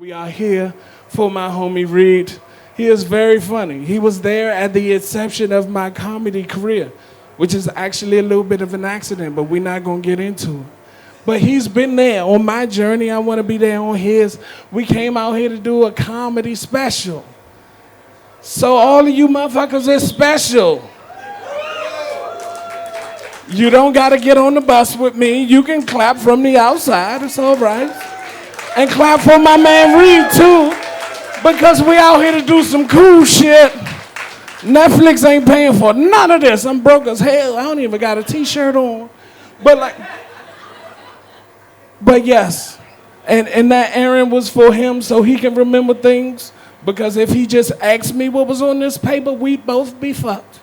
We are here for my homie Reid. He is very funny. He was there at the inception of my comedy career, which is actually a little bit of an accident, but we're not gonna get into it. But he's been there on my journey. I wanna be there on his. We came out here to do a comedy special. So all of you motherfuckers is special. You don't gotta get on the bus with me. You can clap from the outside, it's all right. And clap for my man Reid too, because we out here to do some cool shit. Netflix ain't paying for none of this. I'm broke as hell. I don't even got a t-shirt on. But yes. And that errand was for him so he can remember things, because if he just asked me what was on this paper, we'd both be fucked.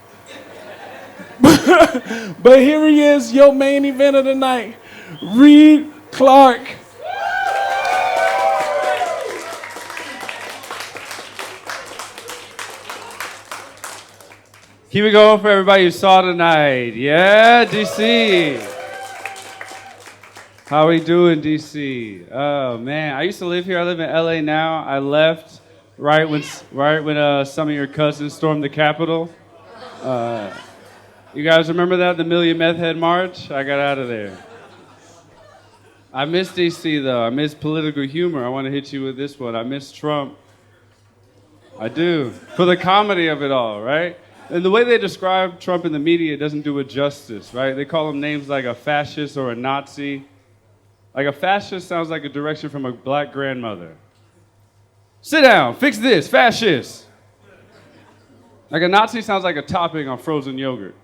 But here he is, your main event of the night, Reid Clark. Keep it going for everybody who saw tonight. Yeah, DC. How we doing, DC? Oh man, I used to live here. I live in LA now. I left right when some of your cousins stormed the Capitol. You guys remember that, the Million Meth Head March? I got out of there. I miss DC though. I miss political humor. I want to hit you with this one. I miss Trump. I do. For the comedy of it all, right? And the way they describe Trump in the media doesn't do it justice, right? They call him names like a fascist or a Nazi. Like a fascist sounds like a direction from a black grandmother. Sit down, fix this, fascist. Like a Nazi sounds like a topping on frozen yogurt.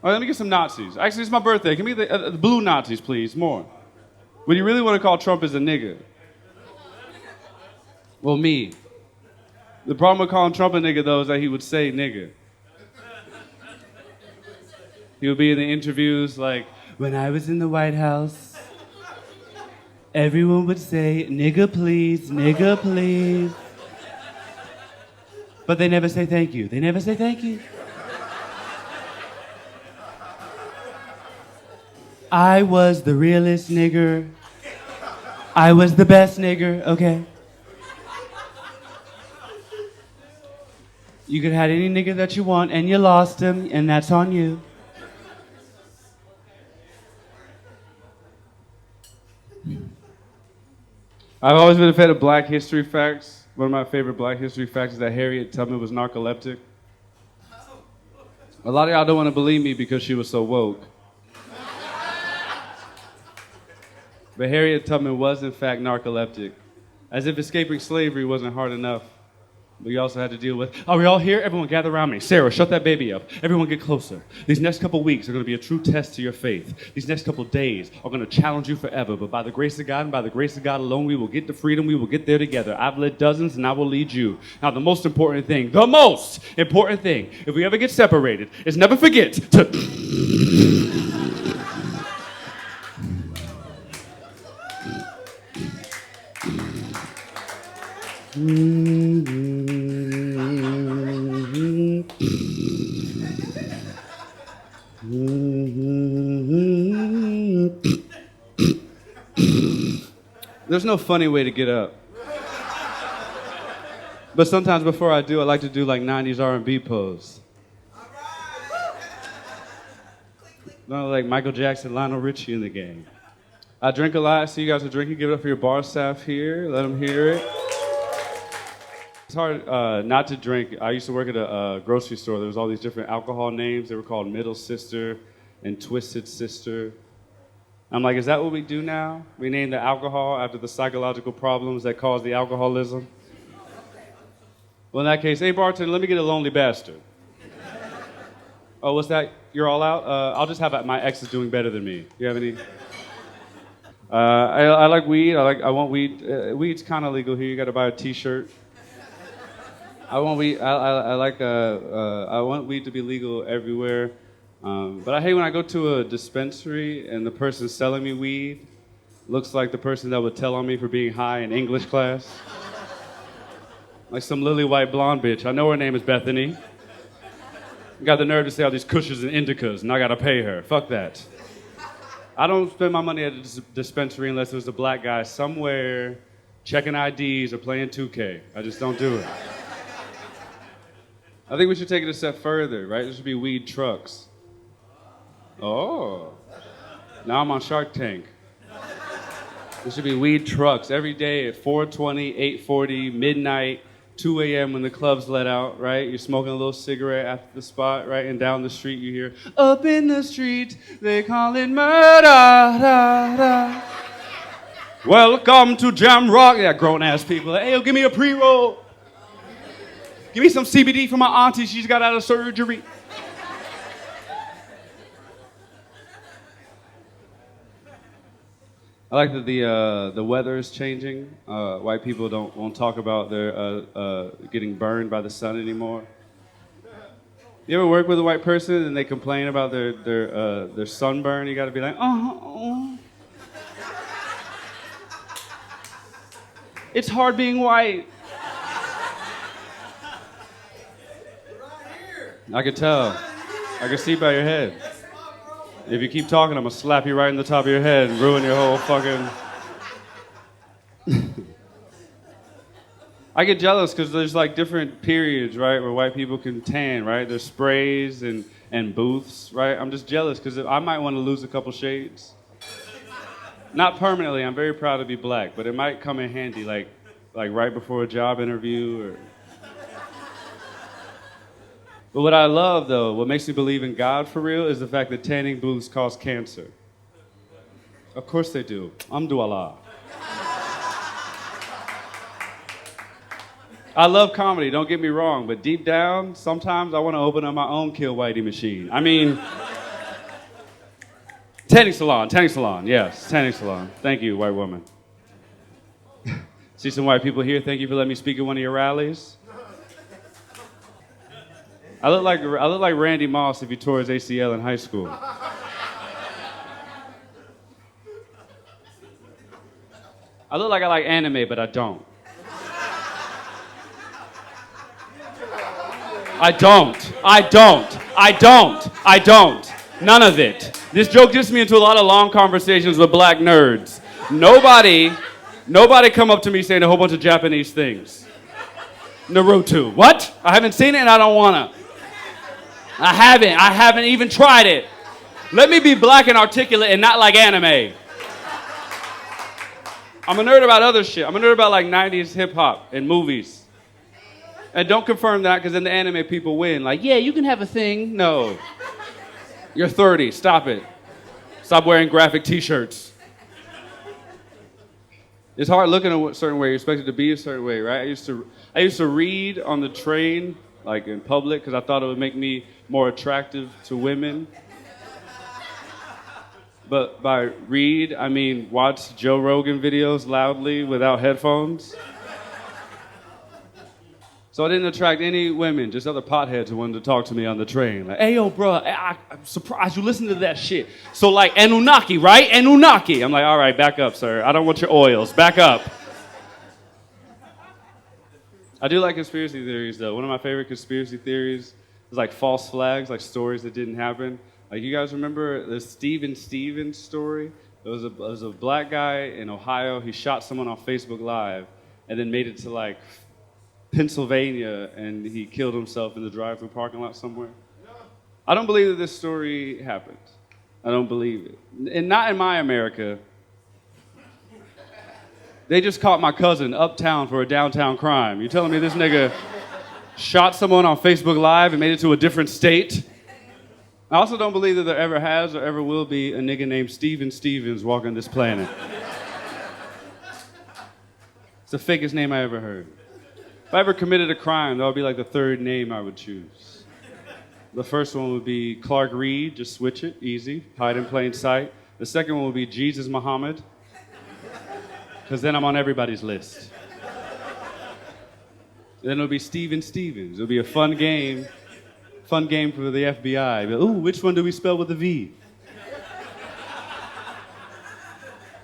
Oh, let me get some Nazis. Actually, it's my birthday. Give me the blue Nazis, please, more. What you really want to call Trump is a nigga. Well, me. The problem with calling Trump a nigga, though, is that he would say nigga. He would be in the interviews like, when I was in the White House, everyone would say, nigga please, nigga please. But they never say thank you. They never say thank you. I was the realest nigger. I was the best nigger, okay? You could have any nigga that you want, and you lost him, and that's on you. I've always been a fan of Black history facts. One of my favorite Black history facts is that Harriet Tubman was narcoleptic. A lot of y'all don't want to believe me because she was so woke. But Harriet Tubman was, in fact, narcoleptic. As if escaping slavery wasn't hard enough. But you also had to deal with, are we all here? Everyone gather around me. Sarah, shut that baby up. Everyone get closer. These next couple weeks are going to be a true test to your faith. These next couple days are going to challenge you forever. But by the grace of God and by the grace of God alone, we will get to freedom. We will get there together. I've led dozens and I will lead you. Now, the most important thing, if we ever get separated, is never forget to... There's no funny way to get up. But sometimes before I do, I like to do like 90s R&B pose. No, like Michael Jackson, Lionel Richie in the game. I drink a lot. I see you guys are drinking. Give it up for your bar staff here. Let them hear it. It's hard not to drink. I used to work at a grocery store. There was all these different alcohol names. They were called Middle Sister and Twisted Sister. I'm like, is that what we do now? We name the alcohol after the psychological problems that cause the alcoholism? Well, in that case, hey, bartender, let me get a lonely bastard. Oh, what's that? You're all out? I'll just have my ex is doing better than me. You have any? I like weed. I want weed. Weed's kind of legal here. You got to buy a T-shirt. I want weed. I want weed to be legal everywhere. But I hate when I go to a dispensary and the person selling me weed looks like the person that would tell on me for being high in English class. Like some lily white blonde bitch. I know her name is Bethany. Got the nerve to say all these Kushes and Indicas, and I gotta pay her. Fuck that. I don't spend my money at a dispensary unless there's a black guy somewhere checking IDs, or playing 2K. I just don't do it. I think we should take it a step further, right? There should be weed trucks. Oh. Now I'm on Shark Tank. There should be weed trucks every day at 4:20, 8:40, midnight, 2 a.m. when the club's let out, right? You're smoking a little cigarette after the spot, right? And down the street you hear, up in the street, they call it murder. Da, da. Welcome to Jam Rock. Yeah, grown-ass people. Like, hey, yo, give me a pre-roll. Give me some CBD for my auntie. She just got out of surgery. I like that the weather is changing. White people won't talk about their getting burned by the sun anymore. You ever work with a white person and they complain about their sunburn? You got to be like, oh. It's hard being white. I can tell. I can see by your head. If you keep talking, I'm gonna slap you right in the top of your head and ruin your whole fucking... I get jealous because there's like different periods, right, where white people can tan, right? There's sprays and booths, right? I'm just jealous because I might want to lose a couple shades. Not permanently, I'm very proud to be black, but it might come in handy, like right before a job interview or... But what I love, though, what makes me believe in God for real, is the fact that tanning booths cause cancer. Of course they do. Alhamdulillah. I love comedy, don't get me wrong, but deep down, sometimes I want to open up my own Kill Whitey machine. I mean, tanning salon, yes, tanning salon. Thank you, white woman. See some white people here, thank you for letting me speak at one of your rallies. I look like Randy Moss if he tore his ACL in high school. I look like I like anime, but I don't. I don't. None of it. This joke gets me into a lot of long conversations with black nerds. Nobody come up to me saying a whole bunch of Japanese things. Naruto. What? I haven't seen it and I don't wanna. I haven't even tried it. Let me be black and articulate and not like anime. I'm a nerd about other shit. I'm a nerd about like 90s hip hop and movies. And don't confirm that because then the anime people win. Like, yeah, you can have a thing. No. You're 30. Stop it. Stop wearing graphic t-shirts. It's hard looking a certain way. You're expected to be a certain way, right? I used to read on the train, like in public, because I thought it would make me more attractive to women. But by read, I mean watch Joe Rogan videos loudly without headphones. So I didn't attract any women, just other potheads who wanted to talk to me on the train. Like, hey, yo, bro, I'm surprised you listen to that shit. So, like, Anunnaki, right? Anunnaki. I'm like, all right, back up, sir. I don't want your oils. Back up. I do like conspiracy theories, though. One of my favorite conspiracy theories is, like, false flags, like stories that didn't happen. Like, you guys remember the Steven Stevens story? It was a black guy in Ohio. He shot someone on Facebook Live and then made it to, like, Pennsylvania, and he killed himself in the drive-thru parking lot somewhere. I don't believe that this story happened. I don't believe it. And not in my America. They just caught my cousin uptown for a downtown crime. You telling me this nigga shot someone on Facebook Live and made it to a different state? I also don't believe that there ever has or ever will be a nigga named Steven Stevens walking this planet. It's the fakest name I ever heard. If I ever committed a crime, that would be like the third name I would choose. The first one would be Clark Reid, just switch it, easy, hide in plain sight. The second one would be Jesus Muhammad, because then I'm on everybody's list. And then it'll be Steven Stevens. It'll be a fun game for the FBI. But, ooh, which one do we spell with a V?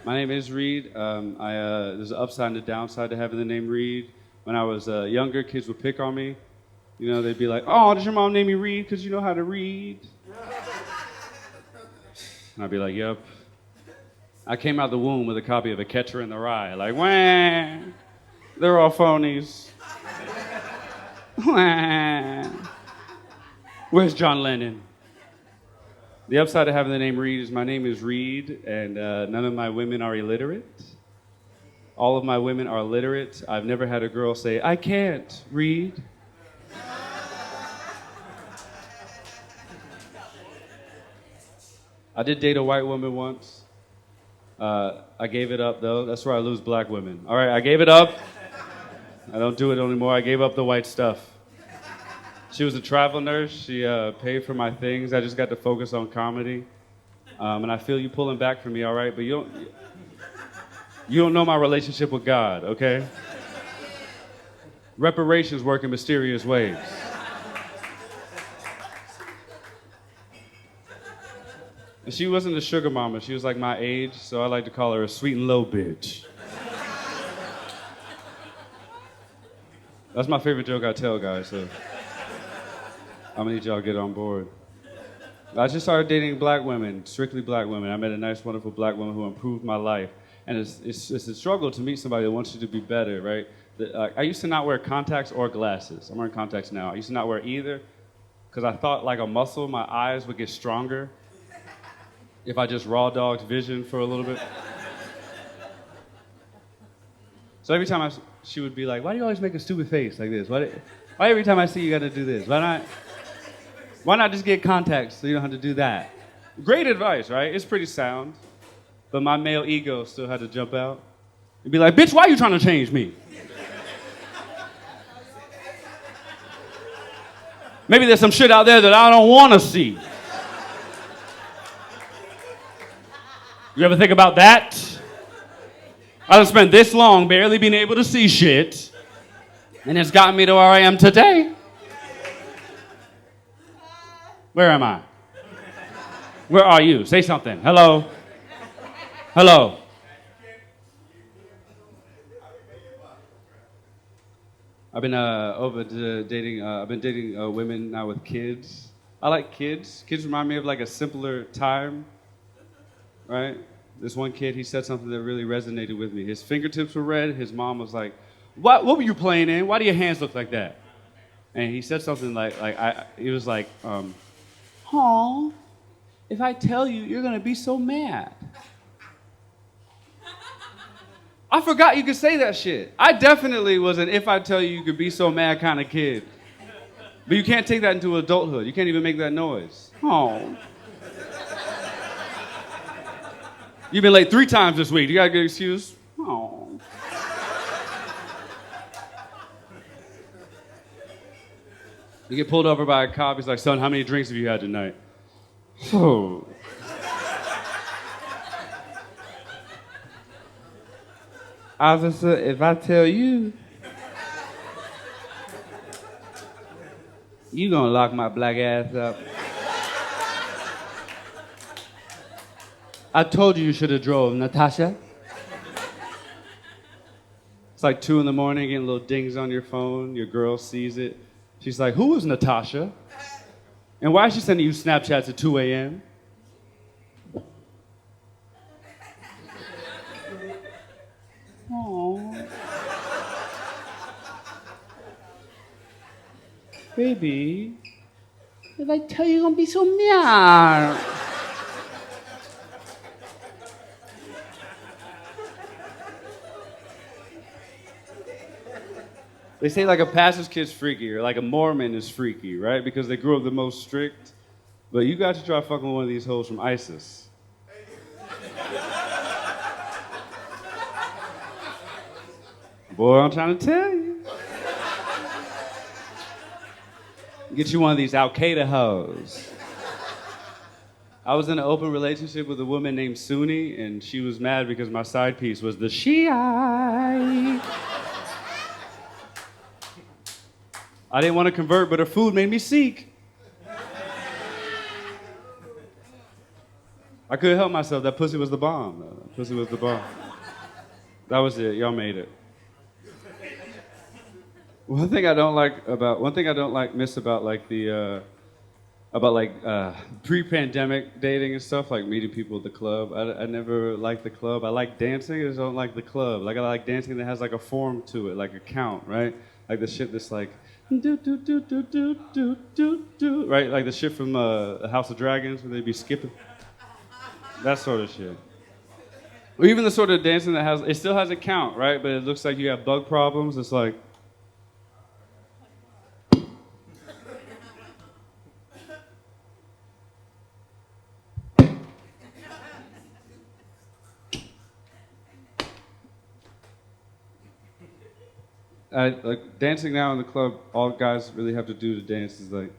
My name is Reid. There's an upside and a downside to having the name Reid. When I was younger, kids would pick on me. You know, they'd be like, oh, does your mom name you Reid because you know how to read? And I'd be like, yep. I came out the womb with a copy of A Catcher in the Rye. Like, wah, they're all phonies. Wah. Where's John Lennon? The upside of having the name Reid is my name is Reid, and none of my women are illiterate. All of my women are literate. I've never had a girl say, I can't read. I did date a white woman once. I gave it up, though. That's where I lose black women. All right, I gave it up. I don't do it anymore. I gave up the white stuff. She was a travel nurse. She paid for my things. I just got to focus on comedy. And I feel you pulling back from me, all right? But you don't know my relationship with God, okay? Reparations work in mysterious ways. And she wasn't a sugar mama. She was like my age, so I like to call her a sweet and low bitch. That's my favorite joke I tell, guys, so I'm gonna need y'all to get on board. I just started dating black women, strictly black women. I met a nice, wonderful black woman who improved my life. And it's a struggle to meet somebody that wants you to be better, right? I used to not wear contacts or glasses. I'm wearing contacts now. I used to not wear either because I thought like a muscle, my eyes would get stronger if I just raw dogged vision for a little bit. So every time she would be like, why do you always make a stupid face like this? Why every time I see you gotta do this? Why not just get contacts so you don't have to do that? Great advice, right? It's pretty sound. But my male ego still had to jump out and be like, bitch, why are you trying to change me? Maybe there's some shit out there that I don't want to see. You ever think about that? I done spent this long barely being able to see shit, and it's gotten me to where I am today. Where am I? Where are you? Say something. Hello? Hello? I've been dating women now with kids. I like kids. Kids remind me of like a simpler time, right? This one kid, he said something that really resonated with me. His fingertips were red. His mom was like, what were you playing in? Why do your hands look like that? And he said something he was like, "Aw, if I tell you, you're gonna be so mad." I forgot you could say that shit. I definitely was an if I tell you you could be so mad kind of kid. But you can't take that into adulthood. You can't even make that noise. Oh. You've been late 3 times this week. You got a good excuse? Oh. You get pulled over by a cop. He's like, son, how many drinks have you had tonight? Oh. Officer, if I tell you, you gonna lock my black ass up. I told you should have drove, Natasha. It's like 2 a.m, getting little dings on your phone. Your girl sees it. She's like, who is Natasha? And why is she sending you Snapchats at 2 a.m.? Aww. Baby, if I tell you, you're gonna be so mad. They say like a pastor's kid's freaky or like a Mormon is freaky, right? Because they grew up the most strict. But you got to try fucking one of these hoes from ISIS. Boy, I'm trying to tell you. Get you one of these Al-Qaeda hoes. I was in an open relationship with a woman named Sunni, and she was mad because my side piece was the Shiite. I didn't want to convert, but her food made me seek. I couldn't help myself. That pussy was the bomb. That pussy was the bomb. That was it. Y'all made it. One thing I don't miss about like the about like pre-pandemic dating and stuff, like meeting people at the club. I never liked the club. I like dancing, I just don't like the club. Like I like dancing that has like a form to it, like a count, right? Like the shit that's like do do do do do do do do, right? Like the shit from House of Dragons where they be skipping. That sort of shit. Or even the sort of dancing that it still has a count, right? But it looks like you have bug problems. It's like. Like dancing now in the club, all guys really have to do to dance is like.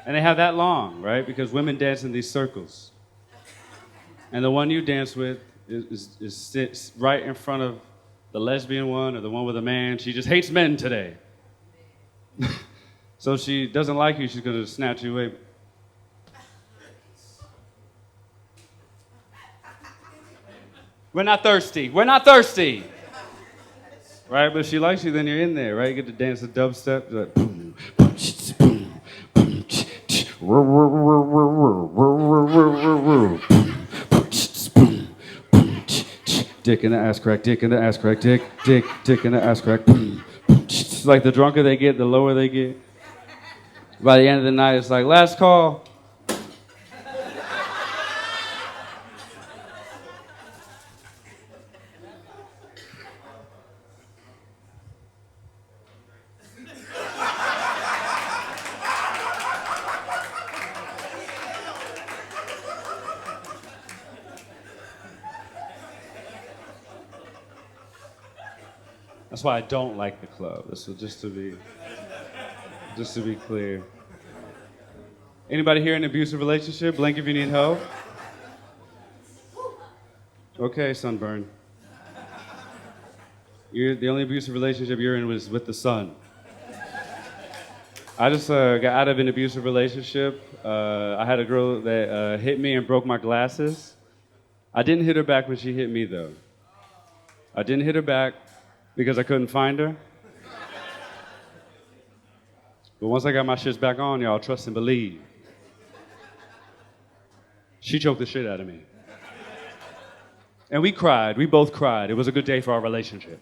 And they have that long, right? Because women dance in these circles. And the one you dance with sits right in front of the lesbian one or the one with a man. She just hates men today. So she doesn't like you, she's gonna snatch you away. We're not thirsty. We're not thirsty. Right? But if she likes you, then you're in there, right? You get to dance the dubstep. Like, boom, boom, boom, boom, dick in the ass crack, dick in the ass crack, dick in the ass crack. It's like the drunker they get, the lower they get. By the end of the night, it's like, last call. That's why I don't like the club. This is just to be clear. Anybody here in an abusive relationship? Blink if you need help. Okay, sunburn. The only abusive relationship you're in was with the sun. I just got out of an abusive relationship. I had a girl that hit me and broke my glasses. I didn't hit her back when she hit me, though. I didn't hit her back because I couldn't find her. But once I got my shits back on, y'all, trust and believe. She choked the shit out of me. And we cried. We both cried. It was a good day for our relationship.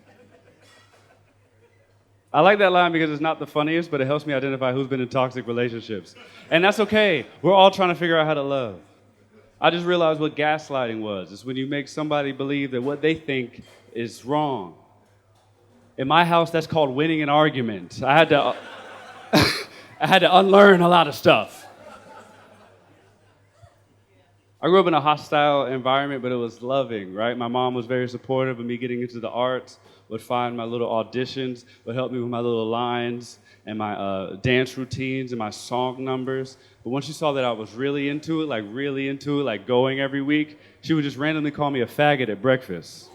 I like that line because it's not the funniest, but it helps me identify who's been in toxic relationships. And that's okay. We're all trying to figure out how to love. I just realized what gaslighting was. It's when you make somebody believe that what they think is wrong. In my house, that's called winning an argument. I had to unlearn a lot of stuff. I grew up in a hostile environment, but it was loving, right? My mom was very supportive of me getting into the arts, would find my little auditions, would help me with my little lines and my dance routines and my song numbers. But when she saw that I was really into it, like going every week, she would just randomly call me a faggot at breakfast.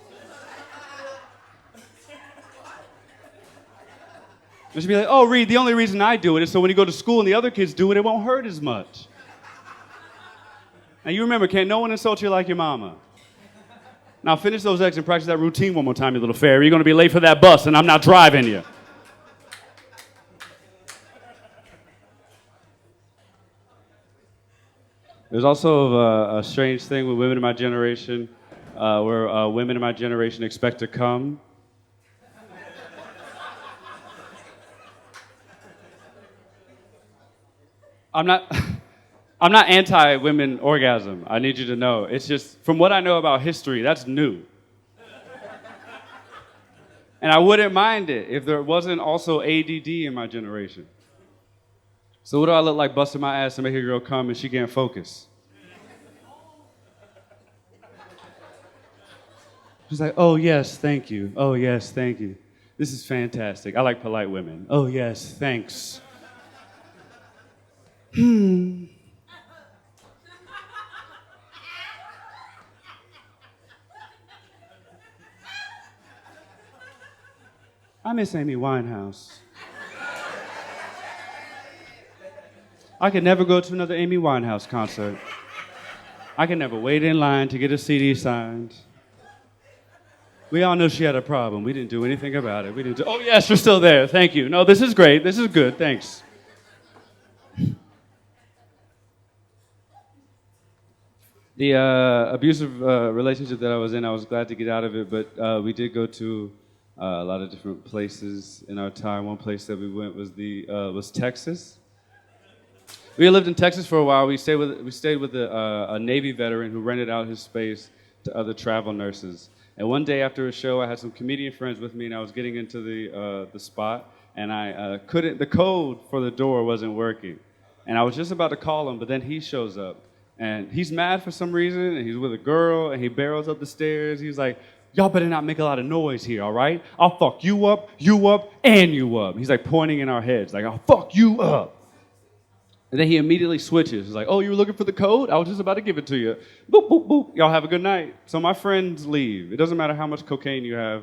And she'd be like, oh, Reid, the only reason I do it is so when you go to school and the other kids do it, it won't hurt as much. And you remember, can't no one insult you like your mama. Now finish those eggs and practice that routine one more time, you little fairy. You're going to be late for that bus and I'm not driving you. There's also a strange thing with women in my generation where women in my generation expect to come. I'm not anti-women orgasm. I need you to know. It's just, from what I know about history, that's new. And I wouldn't mind it if there wasn't also ADD in my generation. So what do I look like busting my ass to make a girl come and she can't focus? She's like, oh yes, thank you. Oh yes, thank you. This is fantastic. I like polite women. Oh yes, thanks. I miss Amy Winehouse. I could never go to another Amy Winehouse concert. I could never wait in line to get a CD signed. We all know she had a problem. We didn't do anything about it. We didn't do, oh, yes, you're still there. Thank you. No, this is great. This is good. Thanks. The abusive relationship that I was in, I was glad to get out of it, but we did go to a lot of different places in our time. One place that we went was Texas. We lived in Texas for a while. We stayed with a Navy veteran who rented out his space to other travel nurses. And one day after a show, I had some comedian friends with me, and I was getting into the spot, and I couldn't. The code for the door wasn't working, and I was just about to call him, but then he shows up. And he's mad for some reason, and he's with a girl, and he barrels up the stairs. He's like, y'all better not make a lot of noise here, all right? I'll fuck you up, and you up. He's like pointing in our heads, like, I'll fuck you up. And then he immediately switches. He's like, oh, you were looking for the code? I was just about to give it to you. Boop, boop, boop. Y'all have a good night. So my friends leave. It doesn't matter how much cocaine you have.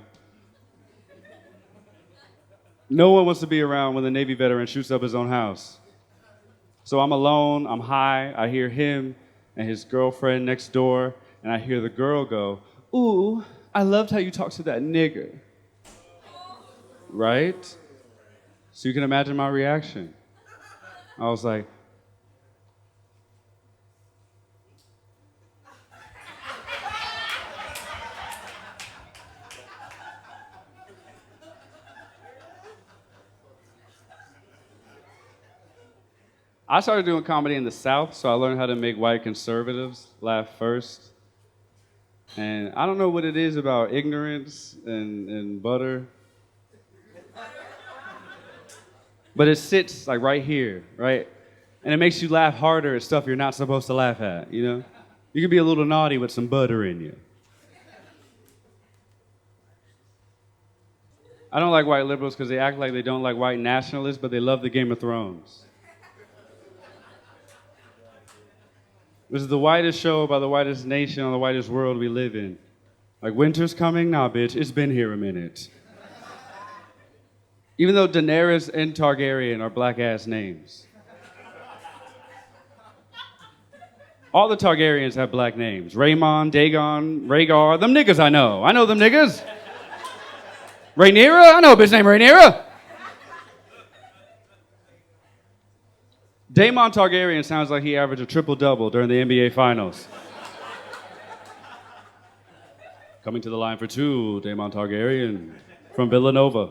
No one wants to be around when the Navy veteran shoots up his own house. So I'm alone, I'm high, I hear him and his girlfriend next door, and I hear the girl go, ooh, I loved how you talked to that nigger. Right? So you can imagine my reaction. I was like, I started doing comedy in the South, so I learned how to make white conservatives laugh first. And I don't know what it is about ignorance and butter, but it sits like right here, right? And it makes you laugh harder at stuff you're not supposed to laugh at, you know? You can be a little naughty with some butter in you. I don't like white liberals because they act like they don't like white nationalists, but they love the Game of Thrones. This is the whitest show about the whitest nation on the whitest world we live in. Like, winter's coming? Nah, bitch, it's been here a minute. Even though Daenerys and Targaryen are black-ass names. All the Targaryens have black names. Raymond, Dagon, Rhaegar, them niggas I know. I know them niggas. Rhaenyra? I know a bitch named Rhaenyra. Daemon Targaryen sounds like he averaged a triple-double during the NBA Finals. Coming to the line for two, Daemon Targaryen from Villanova.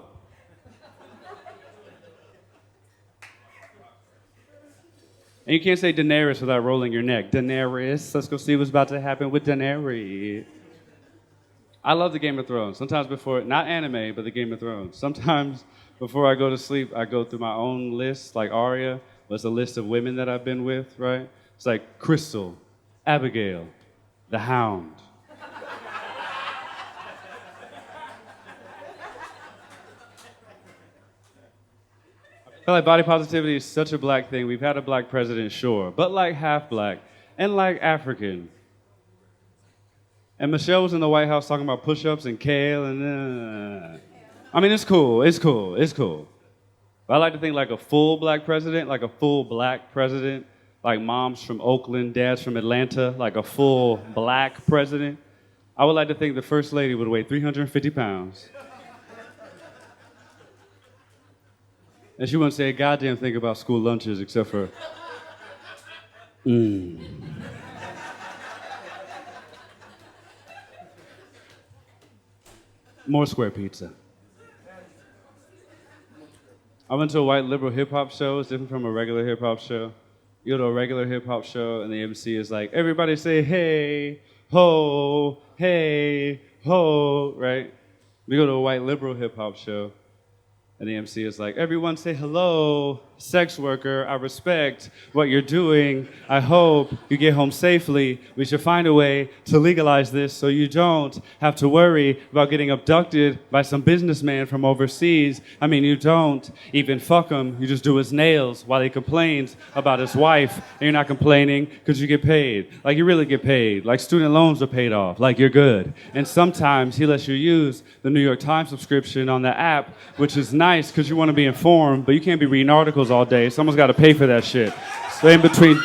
And you can't say Daenerys without rolling your neck. Daenerys, let's go see what's about to happen with Daenerys. I love the Game of Thrones. Sometimes before, not anime, but the Game of Thrones. Sometimes before I go to sleep, I go through my own list, like Arya. It's a list of women that I've been with, right? It's like Crystal, Abigail, the Hound. I feel like body positivity is such a black thing. We've had a black president, sure, but like half black and like African. And Michelle was in the White House talking about push-ups and kale and I mean, it's cool. But I like to think like a full black president, like moms from Oakland, dads from Atlanta, like a full black president. I would like to think the first lady would weigh 350 pounds. And she wouldn't say a goddamn thing about school lunches except for, more square pizza. I went to a white liberal hip-hop show. It's different from a regular hip-hop show. You go to a regular hip-hop show, and the MC is like, everybody say, hey, ho, right? We go to a white liberal hip-hop show, and the MC is like, everyone say hello, sex worker, I respect what you're doing. I hope you get home safely. We should find a way to legalize this so you don't have to worry about getting abducted by some businessman from overseas. I mean, you don't even fuck him. You just do his nails while he complains about his wife. And you're not complaining because you get paid. Like, you really get paid. Like, student loans are paid off. Like, you're good. And sometimes he lets you use the New York Times subscription on the app, which is nice because you want to be informed, but you can't be reading articles all day. Someone's got to pay for that shit. So in between.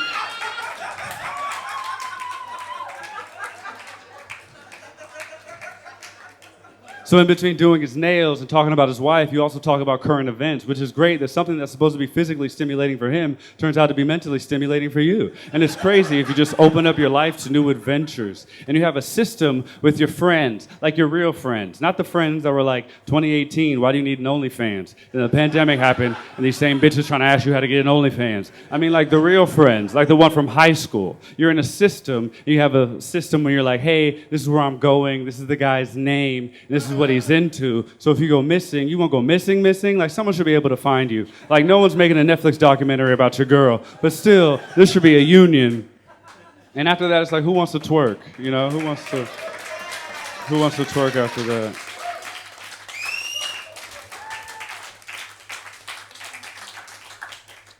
So in between doing his nails and talking about his wife, you also talk about current events, which is great that something that's supposed to be physically stimulating for him turns out to be mentally stimulating for you. And it's crazy if you just open up your life to new adventures and you have a system with your friends, like your real friends, not the friends that were like, 2018, why do you need an OnlyFans? And the pandemic happened and these same bitches trying to ask you how to get an OnlyFans. I mean, like the real friends, like the one from high school. You're in a system, you have a system where you're like, hey, this is where I'm going, this is the guy's name, this is what he's into. So if you go missing, you won't go missing. Like someone should be able to find you. Like no one's making a Netflix documentary about your girl, but still, this should be a union. And after that, it's like, who wants to twerk? You know, who wants to twerk after that?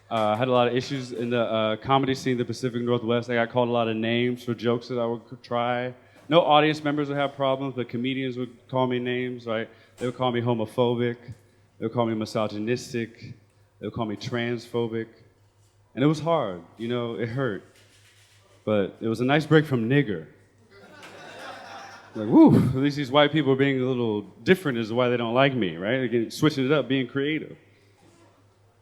I had a lot of issues in the comedy scene in the Pacific Northwest. I got called a lot of names for jokes that I would try. No audience members would have problems, but comedians would call me names, right? They would call me homophobic. They would call me misogynistic. They would call me transphobic. And it was hard, you know, it hurt. But it was a nice break from nigger. Like, woo, at least these white people are being a little different is why they don't like me, right? Again, switching it up, being creative.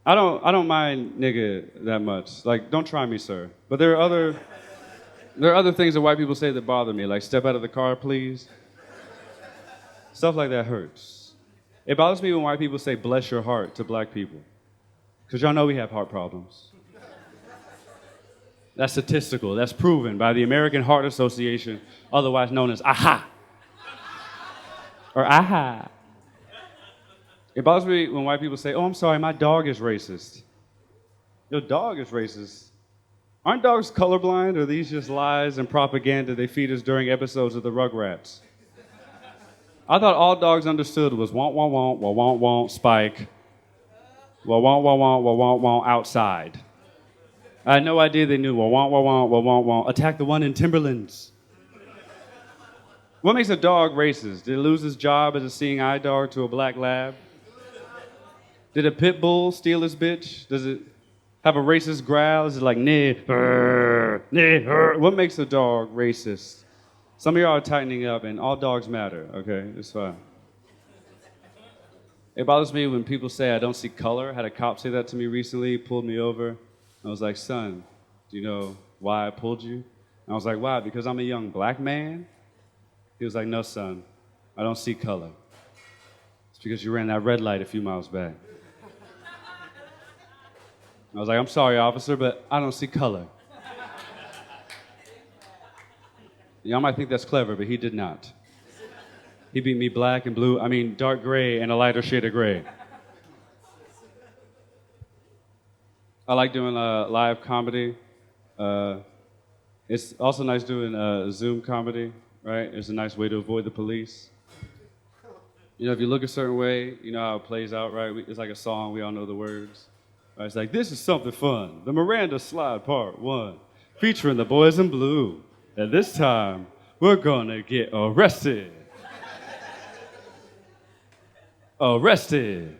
I don't mind nigga that much. Like, don't try me, sir. But there are other things that white people say that bother me, like step out of the car, please. Stuff like that hurts. It bothers me when white people say bless your heart to black people. Because y'all know we have heart problems. That's statistical. That's proven by the American Heart Association, otherwise known as AHA. Or AHA. It bothers me when white people say, oh, I'm sorry, my dog is racist. Your dog is racist. Aren't dogs colorblind, or are these just lies and propaganda they feed us during episodes of the Rugrats? I thought all dogs understood was want, want, want, want, want, want, spike. Want, want, want, want, want, want, outside. I had no idea they knew want, want, want, want, want, attack the one in Timberlands. What makes a dog racist? Did it lose his job as a seeing eye dog to a black lab? Did a pit bull steal his bitch? Does it have a racist growl? Is it like, nah, what makes a dog racist? Some of y'all are tightening up, and all dogs matter, okay? It's fine. It bothers me when people say I don't see color. I had a cop say that to me recently. He pulled me over. I was like, son, do you know why I pulled you? And I was like, why? Because I'm a young black man? He was like, no, son, I don't see color. It's because you ran that red light a few miles back. I was like, I'm sorry, officer, but I don't see color. Y'all might think that's clever, but he did not. He beat me black and blue, dark gray and a lighter shade of gray. I like doing live comedy. It's also nice doing Zoom comedy, right? It's a nice way to avoid the police. You know, if you look a certain way, you know how it plays out, right? It's like a song, we all know the words. Right? It's like, this is something fun. The Miranda Slide Part 1, featuring the boys in blue. And this time, we're gonna get arrested. Arrested.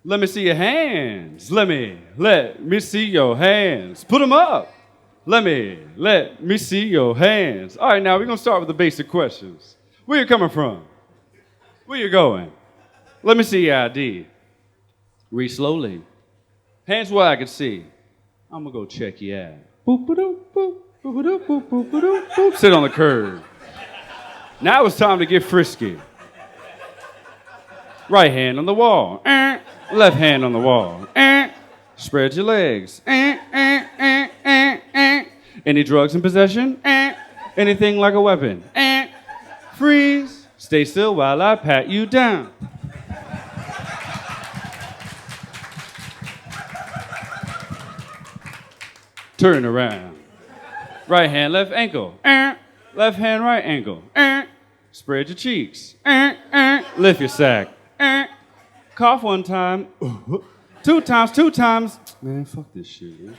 Let me see your hands. Let me see your hands. Put them up. Let me see your hands. All right, now we're gonna start with the basic questions. Where you coming from? Where you going? Let me see your ID. Read slowly. Hands where I can see. I'm gonna go check you out. Boop, ba-doop, boop, boop, boop, boop, boop, boop. Sit on the curb. Now it's time to get frisky. Right hand on the wall. Left hand on the wall. Spread your legs. Any drugs in possession? Anything like a weapon? Freeze. Stay still while I pat you down. Turn around. Right hand, left ankle. Left hand, right ankle. Spread your cheeks. Lift your sack. Cough one time. Two times. Man, fuck this shit.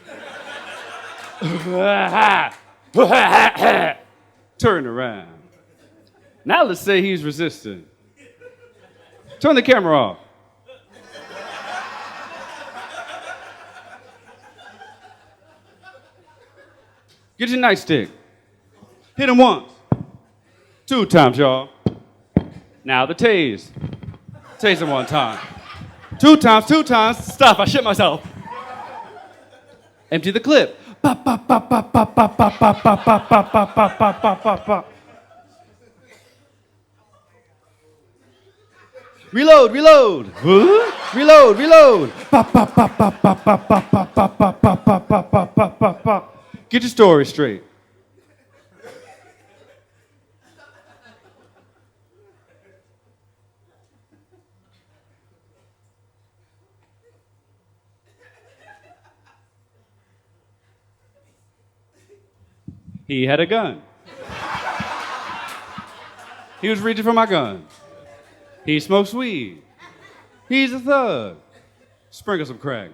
Turn around. Now let's say he's resistant. Turn the camera off. Get your nightstick. Hit him once. 2 times, y'all. Now the tase. Tase him one time. Two times. Stop, I shit myself. Empty the clip. Pop, pop, pop, pop, pop, pop, pop, pop, pop, pop, pop, pop, pop, pop, pop, pop, pop. Reload. Reload. Pop, pop, pop, pop, pop, pop, pop, pop, pop, pop, pop, pop, pop, pop, pop, pop. Get your story straight. He had a gun. He was reaching for my gun. He smokes weed. He's a thug. Sprinkle some crack.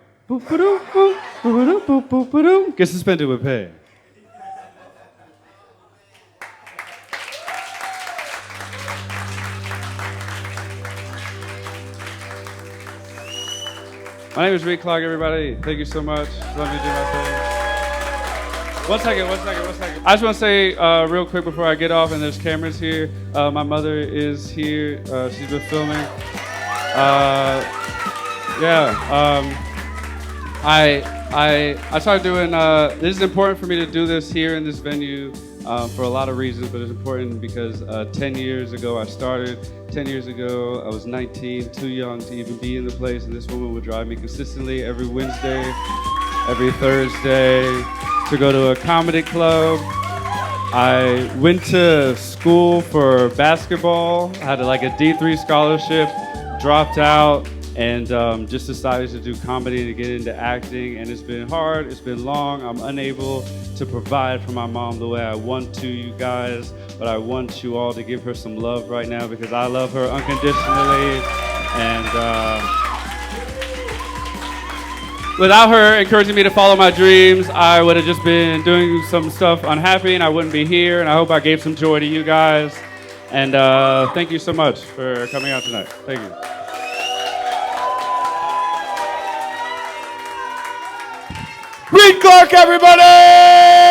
Get suspended with pay. My name is Reid Clark, everybody. Thank you so much. Let me do my thing. One second. I just want to say real quick before I get off, and there's cameras here. My mother is here. She's been filming. I started doing, this is important for me to do this here in this venue for a lot of reasons, but it's important because 10 years ago I started. 10 years ago I was 19, too young to even be in the place, and this woman would drive me consistently every Wednesday, every Thursday, to go to a comedy club. I went to school for basketball. I had like a D3 scholarship, dropped out, and just decided to do comedy and to get into acting. And it's been hard, it's been long. I'm unable to provide for my mom the way I want to, you guys, but I want you all to give her some love right now because I love her unconditionally. And without her encouraging me to follow my dreams, I would have just been doing some stuff unhappy and I wouldn't be here. And I hope I gave some joy to you guys. And thank you so much for coming out tonight. Thank you. Reid Clark, everybody!